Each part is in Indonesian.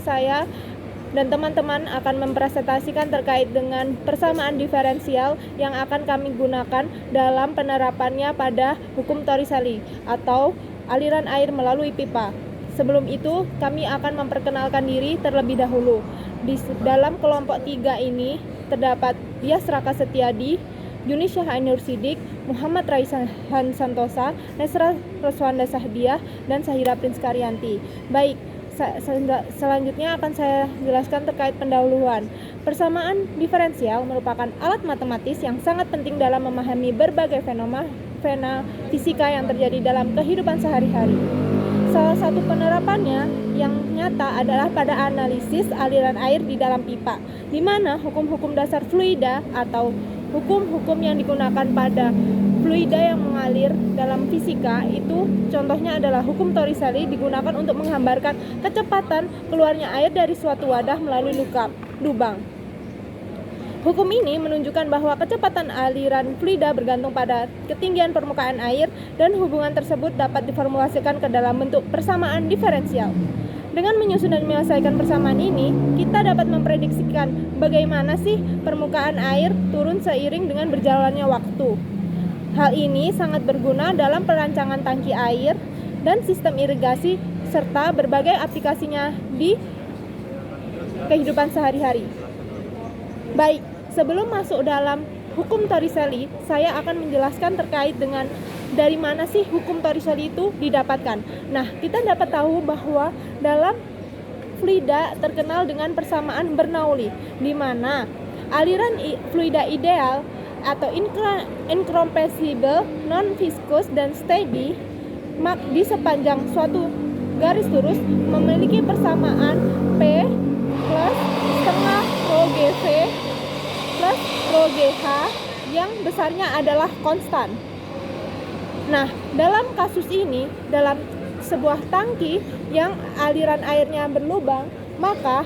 saya dan teman-teman akan mempresentasikan terkait dengan persamaan diferensial yang akan kami gunakan dalam penerapannya pada hukum Torricelli atau aliran air melalui pipa. Sebelum itu, kami akan memperkenalkan diri terlebih dahulu. Di dalam kelompok 3 ini terdapat Dias Raka Setiadi, Yunisha Ainur Sidik, Muhammad Raisan Santosa, Nesra Roswanda Sahdiah, dan Sahira Prince Karyanti. Baik, selanjutnya akan saya jelaskan terkait pendahuluan. Persamaan diferensial merupakan alat matematis yang sangat penting dalam memahami berbagai fenomena fisika yang terjadi dalam kehidupan sehari-hari. Salah satu penerapannya yang nyata adalah pada analisis aliran air di dalam pipa, di mana hukum-hukum dasar fluida atau hukum-hukum yang digunakan pada fluida yang mengalir dalam fisika itu contohnya adalah hukum Torricelli digunakan untuk menggambarkan kecepatan keluarnya air dari suatu wadah melalui lubang. Hukum ini menunjukkan bahwa kecepatan aliran fluida bergantung pada ketinggian permukaan air dan hubungan tersebut dapat diformulasikan ke dalam bentuk persamaan diferensial. Dengan menyusun dan menyelesaikan persamaan ini, kita dapat memprediksikan bagaimana sih permukaan air turun seiring dengan berjalannya waktu. Hal ini sangat berguna dalam perancangan tangki air dan sistem irigasi serta berbagai aplikasinya di kehidupan sehari-hari. Baik, sebelum masuk dalam hukum Torricelli, saya akan menjelaskan terkait dengan dari mana sih hukum Torricelli itu didapatkan. Nah, kita dapat tahu bahwa dalam fluida terkenal dengan persamaan Bernoulli, di mana aliran fluida ideal atau incompressible, non-viscous, dan steady di sepanjang suatu garis lurus memiliki persamaan P plus setengah rho GV plus rho GH yang besarnya adalah konstan. Nah, dalam kasus ini, dalam sebuah tangki yang aliran airnya berlubang, maka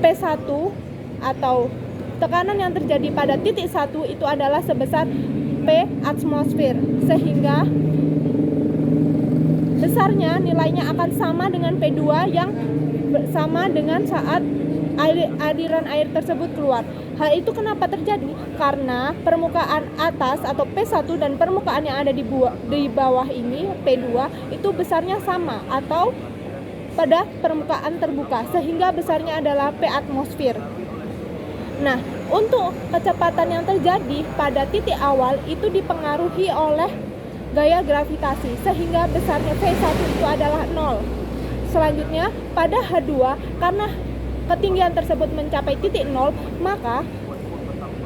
P1 atau tekanan yang terjadi pada titik 1 itu adalah sebesar P atmosfer, sehingga besarnya nilainya akan sama dengan P2 yang sama dengan saat aliran air tersebut keluar. Hal itu kenapa terjadi? Karena permukaan atas atau P1 dan permukaan yang ada di bawah ini P2 itu besarnya sama atau pada permukaan terbuka, sehingga besarnya adalah P atmosfer. Nah, untuk kecepatan yang terjadi pada titik awal itu dipengaruhi oleh gaya gravitasi, sehingga besarnya V1 itu adalah 0. Selanjutnya, pada H2, karena ketinggian tersebut mencapai titik 0, maka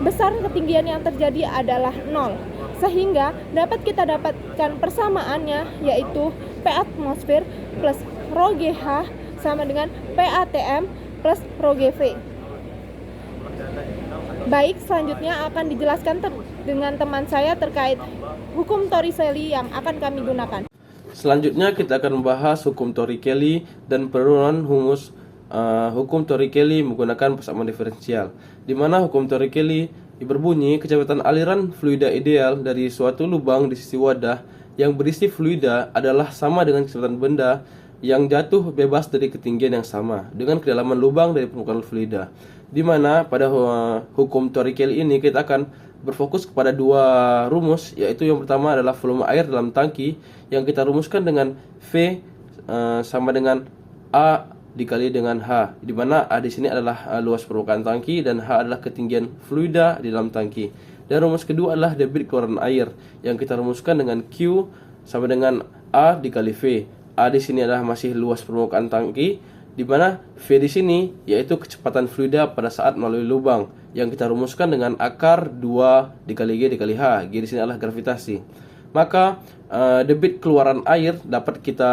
besar ketinggian yang terjadi adalah 0. Sehingga dapat kita dapatkan persamaannya, yaitu P atmosfer plus rho GH sama dengan P ATM plus rho GV. Baik, selanjutnya akan dijelaskan dengan teman saya terkait hukum Torricelli yang akan kami gunakan. Selanjutnya kita akan membahas hukum Torricelli dan penurunan hukum Torricelli menggunakan persamaan diferensial, di mana hukum Torricelli berbunyi kecepatan aliran fluida ideal dari suatu lubang di sisi wadah yang berisi fluida adalah sama dengan kecepatan benda yang jatuh bebas dari ketinggian yang sama dengan kedalaman lubang dari permukaan fluida. Di mana pada hukum Torricelli ini kita akan berfokus kepada dua rumus, yaitu yang pertama adalah volume air dalam tangki yang kita rumuskan dengan V sama dengan A dikali dengan H, di mana A di sini adalah luas permukaan tangki dan H adalah ketinggian fluida di dalam tangki. Dan rumus kedua adalah debit keluaran air yang kita rumuskan dengan Q sama dengan A dikali V. A di sini adalah masih luas permukaan tangki, di mana V di sini yaitu kecepatan fluida pada saat melalui lubang yang kita rumuskan dengan akar 2 dikali G dikali H. G di sini adalah gravitasi. Maka debit keluaran air dapat kita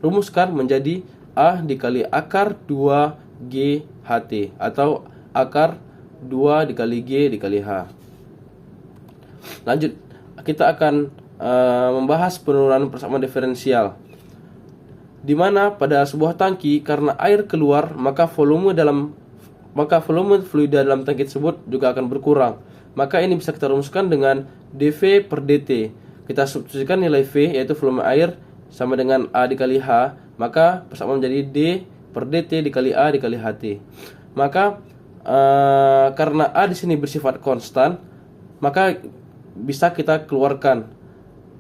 rumuskan menjadi A dikali akar 2G HT atau akar 2 dikali G dikali H. Lanjut, kita akan membahas penurunan persamaan diferensial, di mana pada sebuah tangki karena air keluar maka volume fluida dalam tangki tersebut juga akan berkurang. Maka ini bisa kita rumuskan dengan dV per dt. Kita substitusikan nilai V yaitu volume air sama dengan A dikali H, maka persamaan menjadi D per dt dikali A dikali HT. Maka karena A di sini bersifat konstan, maka bisa kita keluarkan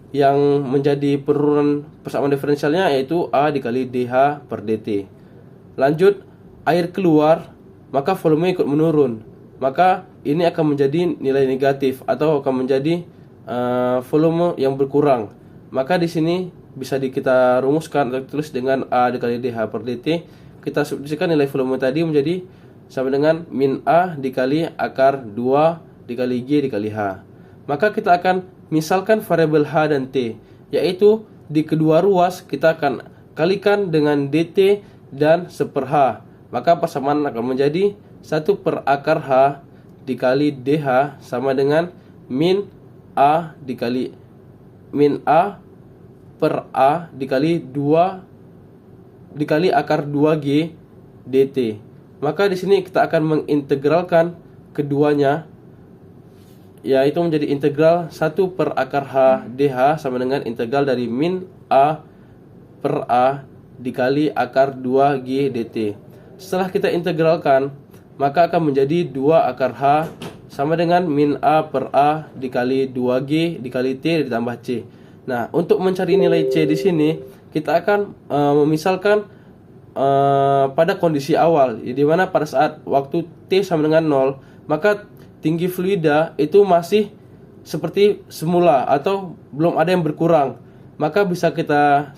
yang menjadi penurunan persamaan diferensialnya, yaitu A dikali dH per dt. Lanjut, air keluar, maka volume ikut menurun. Maka ini akan menjadi nilai negatif atau akan menjadi volume yang berkurang. Maka di sini bisa kita rumuskan atau tulis dengan A dikali dH per dt. Kita substitusikan nilai volume tadi menjadi sama dengan min A dikali akar 2 dikali G dikali H. Maka kita akan misalkan variabel H dan T, yaitu di kedua ruas kita akan kalikan dengan dt dan 1/H. Maka persamaan akan menjadi 1 per akar H dikali dH sama dengan min A dikali min A per A dikali 2 dikali akar 2G dt. Maka di sini kita akan mengintegralkan keduanya, yaitu menjadi integral 1 per akar H dH sama dengan integral dari min A per A dikali akar 2G dt. Setelah kita integralkan, maka akan menjadi 2 akar H sama dengan min A per A dikali 2G dikali T ditambah C. Nah, untuk mencari nilai C di sini, kita akan memisalkan pada kondisi awal, di mana pada saat waktu T sama dengan 0, maka tinggi fluida itu masih seperti semula atau belum ada yang berkurang. Maka bisa kita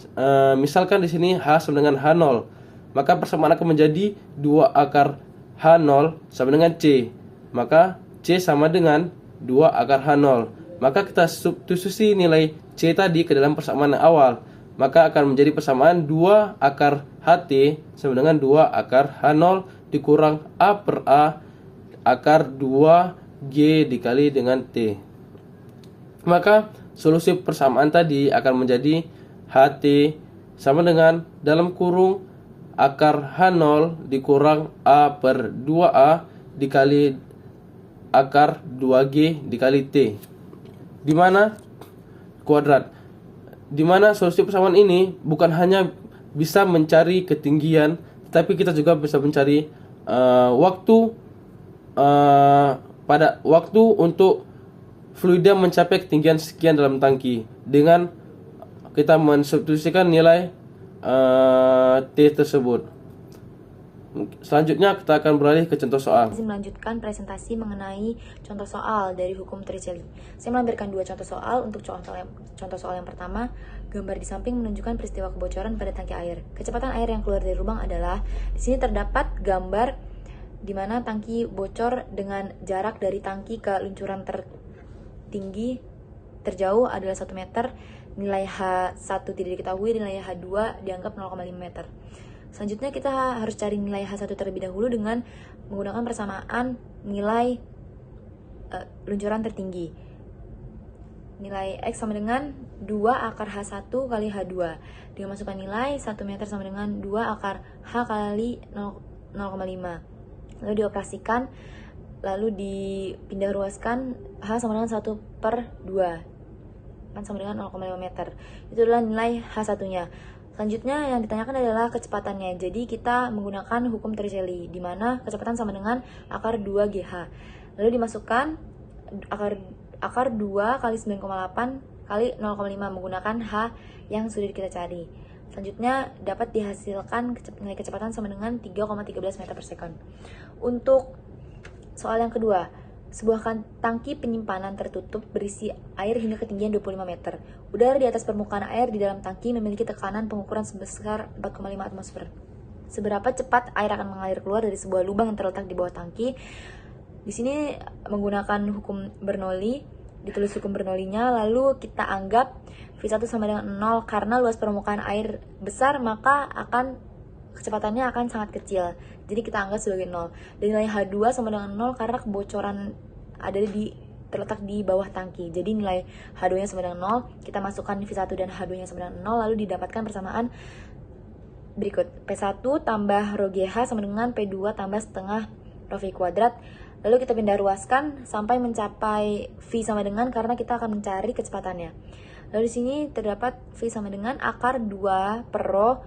misalkan di sini H sama dengan H0. Maka persamaan akan menjadi 2 akar H0 sama dengan C. Maka C sama dengan 2 akar H0. Maka kita substitusi nilai C tadi ke dalam persamaan yang awal. Maka akan menjadi persamaan 2 akar HT sama dengan 2 akar H0 dikurang A per A akar 2G dikali dengan T. Maka solusi persamaan tadi akan menjadi HT sama dengan dalam kurung akar H0 dikurang A per 2A dikali akar 2G dikali T, di mana kuadrat. Di mana solusi persamaan ini bukan hanya bisa mencari ketinggian, tetapi kita juga bisa mencari waktu pada waktu untuk fluida mencapai ketinggian sekian dalam tangki dengan kita mensubstitusikan nilai T tersebut. Selanjutnya kita akan beralih ke contoh soal. Melanjutkan presentasi mengenai contoh soal dari hukum Torricelli. Saya melampirkan 2 contoh soal. Untuk contoh soal yang pertama, gambar di samping menunjukkan peristiwa kebocoran pada tangki air. Kecepatan air yang keluar dari lubang adalah, di sini terdapat gambar di mana tangki bocor dengan jarak dari tangki ke luncuran tertinggi terjauh adalah 1 meter. Nilai H1 tidak diketahui, nilai H2 dianggap 0,5 meter. Selanjutnya kita harus cari nilai H1 terlebih dahulu dengan menggunakan persamaan nilai luncuran tertinggi. Nilai X sama dengan 2 akar H1 kali H2. Dengan masukkan nilai 1 meter sama dengan 2 akar H kali 0,5. Lalu dioperasikan, lalu dipindah ruaskan, H sama dengan 1 per 2. Kan sama dengan 0,5 meter. Itu adalah nilai H1-nya. Selanjutnya yang ditanyakan adalah kecepatannya. Jadi kita menggunakan hukum Torricelli, di mana kecepatan sama dengan akar 2GH. Lalu dimasukkan akar 2 kali 9,8 kali 0,5 menggunakan H yang sudah kita cari. Selanjutnya dapat dihasilkan nilai kecepatan sama dengan 3,13 meter per second. Untuk soal yang kedua, sebuah tangki penyimpanan tertutup berisi air hingga ketinggian 25 meter. Udara di atas permukaan air di dalam tangki memiliki tekanan pengukuran sebesar 4,5 atmosfer. Seberapa cepat air akan mengalir keluar dari sebuah lubang yang terletak di bawah tangki? Di sini menggunakan hukum Bernoulli, ditulis hukum Bernoullinya, lalu kita anggap V1 sama dengan 0 karena luas permukaan air besar, maka kecepatannya akan sangat kecil. Jadi kita anggap sebagai 0. Dan nilai H2 sama dengan 0 karena kebocoran terletak di bawah tangki. Jadi nilai H2-nya sama dengan 0, kita masukkan V1 dan H2-nya sama dengan 0, lalu didapatkan persamaan berikut. P1 tambah rho GH sama dengan P2 tambah setengah rho V kuadrat. Lalu kita pindah ruaskan sampai mencapai V sama dengan, karena kita akan mencari kecepatannya. Lalu di sini terdapat V sama dengan akar 2 per rho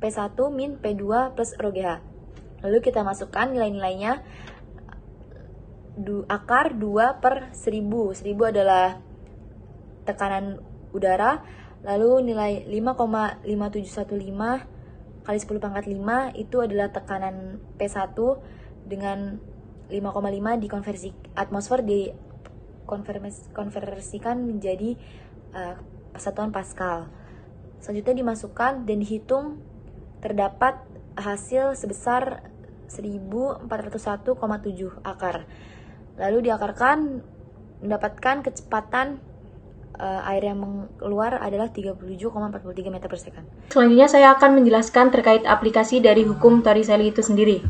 P1 min P2 plus rho GH. Lalu kita masukkan nilai-nilainya. Akar 2 per 1000. 1000 adalah tekanan udara. Lalu nilai 5,5715 kali 10 pangkat 5 itu adalah tekanan P1 dengan 5,5 dikonversi atmosfer dikonversikan menjadi satuan Pascal. Selanjutnya dimasukkan dan dihitung, terdapat hasil sebesar 1401,7 akar. Lalu diakarkan, mendapatkan kecepatan air yang keluar adalah 37,43 meter per second. Selanjutnya saya akan menjelaskan terkait aplikasi dari hukum Torricelli itu sendiri.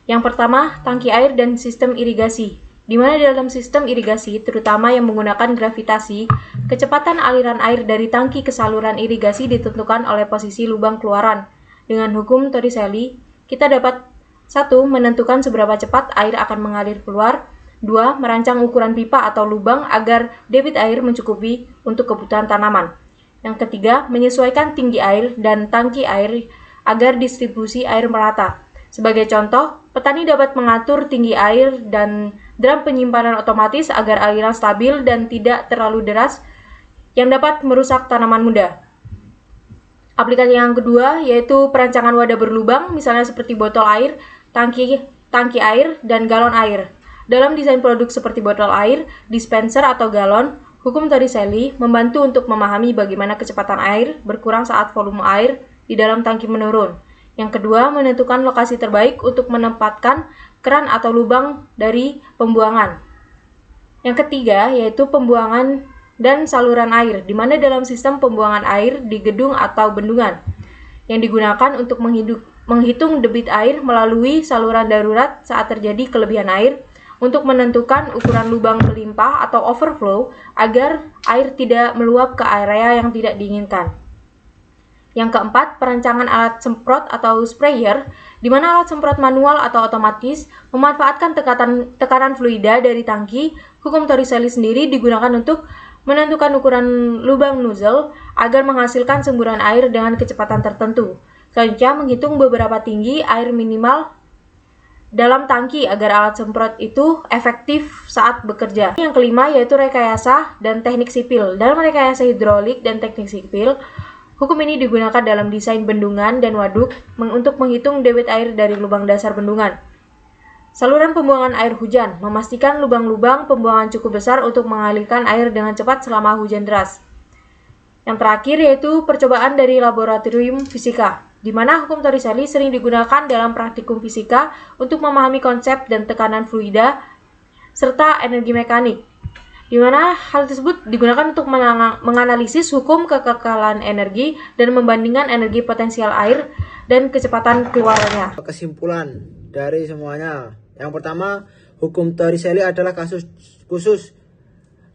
Yang pertama, tangki air dan sistem irigasi. Di mana dalam sistem irigasi, terutama yang menggunakan gravitasi, kecepatan aliran air dari tangki ke saluran irigasi ditentukan oleh posisi lubang keluaran. Dengan hukum Torricelli, kita dapat 1. Menentukan seberapa cepat air akan mengalir keluar. 2. Merancang ukuran pipa atau lubang agar debit air mencukupi untuk kebutuhan tanaman. Yang ketiga, menyesuaikan tinggi air dan tangki air agar distribusi air merata. Sebagai contoh, petani dapat mengatur tinggi air dan drum penyimpanan otomatis agar aliran stabil dan tidak terlalu deras yang dapat merusak tanaman muda. Aplikasi yang kedua yaitu perancangan wadah berlubang, misalnya seperti botol air, tangki air, dan galon air. Dalam desain produk seperti botol air, dispenser, atau galon, hukum Torricelli membantu untuk memahami bagaimana kecepatan air berkurang saat volume air di dalam tangki menurun. Yang kedua, menentukan lokasi terbaik untuk menempatkan keran atau lubang dari pembuangan. Yang ketiga, yaitu pembuangan dan saluran air, di mana dalam sistem pembuangan air di gedung atau bendungan, yang digunakan untuk menghitung debit air melalui saluran darurat saat terjadi kelebihan air, untuk menentukan ukuran lubang melimpah atau overflow agar air tidak meluap ke area yang tidak diinginkan. Yang keempat, perancangan alat semprot atau sprayer, di mana alat semprot manual atau otomatis memanfaatkan tekanan fluida dari tangki. Hukum Torricelli sendiri digunakan untuk menentukan ukuran lubang nozzle agar menghasilkan semburan air dengan kecepatan tertentu. Selanjutnya, menghitung beberapa tinggi air minimal dalam tangki agar alat semprot itu efektif saat bekerja. Yang kelima yaitu rekayasa dan teknik sipil. Dalam rekayasa hidrolik dan teknik sipil, hukum ini digunakan dalam desain bendungan dan waduk untuk menghitung debit air dari lubang dasar bendungan. Saluran pembuangan air hujan, memastikan lubang-lubang pembuangan cukup besar untuk mengalirkan air dengan cepat selama hujan deras. Yang terakhir yaitu percobaan dari laboratorium fisika, di mana hukum Torricelli sering digunakan dalam praktikum fisika untuk memahami konsep dan tekanan fluida serta energi mekanik, di mana hal tersebut digunakan untuk menganalisis hukum kekekalan energi dan membandingkan energi potensial air dan kecepatan keluarnya. Kesimpulan dari semuanya, yang pertama, hukum Torricelli adalah kasus khusus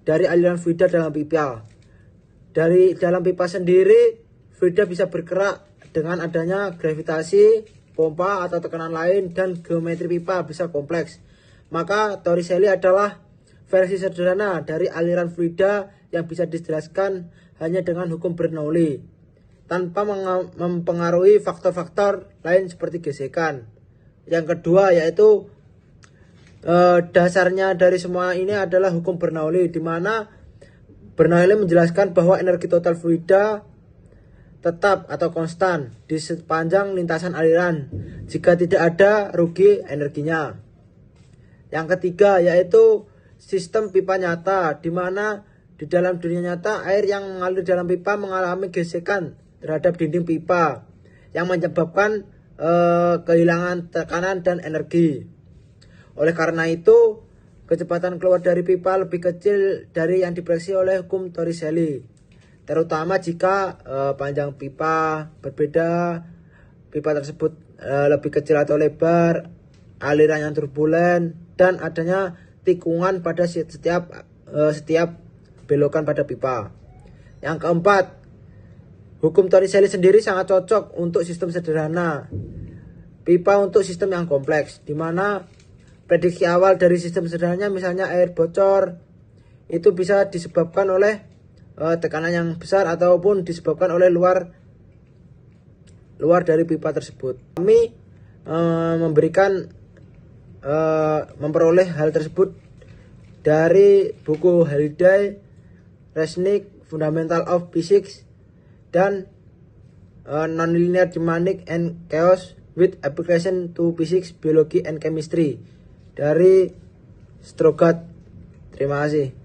dari aliran fluida dalam pipa. Dari dalam pipa sendiri, fluida bisa bergerak dengan adanya gravitasi, pompa atau tekanan lain, dan geometri pipa bisa kompleks. Maka Torricelli adalah versi sederhana dari aliran fluida yang bisa dijelaskan hanya dengan hukum Bernoulli, tanpa mempengaruhi faktor-faktor lain seperti gesekan. Yang kedua yaitu dasarnya dari semua ini adalah hukum Bernoulli, di mana Bernoulli menjelaskan bahwa energi total fluida tetap atau konstan di sepanjang lintasan aliran jika tidak ada rugi energinya. Yang ketiga yaitu sistem pipa nyata, di mana di dalam dunia nyata air yang mengalir dalam pipa mengalami gesekan terhadap dinding pipa yang menyebabkan kehilangan tekanan dan energi. Oleh karena itu, kecepatan keluar dari pipa lebih kecil dari yang diprediksi oleh hukum Torricelli, terutama jika panjang pipa berbeda, pipa tersebut lebih kecil atau lebar, aliran yang turbulen, dan adanya tikungan pada setiap belokan pada pipa. Yang keempat, hukum Torricelli sendiri sangat cocok untuk sistem sederhana, pipa untuk sistem yang kompleks, di mana prediksi awal dari sistem sederhananya, misalnya air bocor, itu bisa disebabkan oleh tekanan yang besar ataupun disebabkan oleh luar luar dari pipa tersebut. Kami memperoleh hal tersebut dari buku Halliday, Resnick, Fundamental of Physics, dan Nonlinear Dynamics and Chaos with Application to Physics, Biology, and Chemistry dari Strogat. Terima kasih.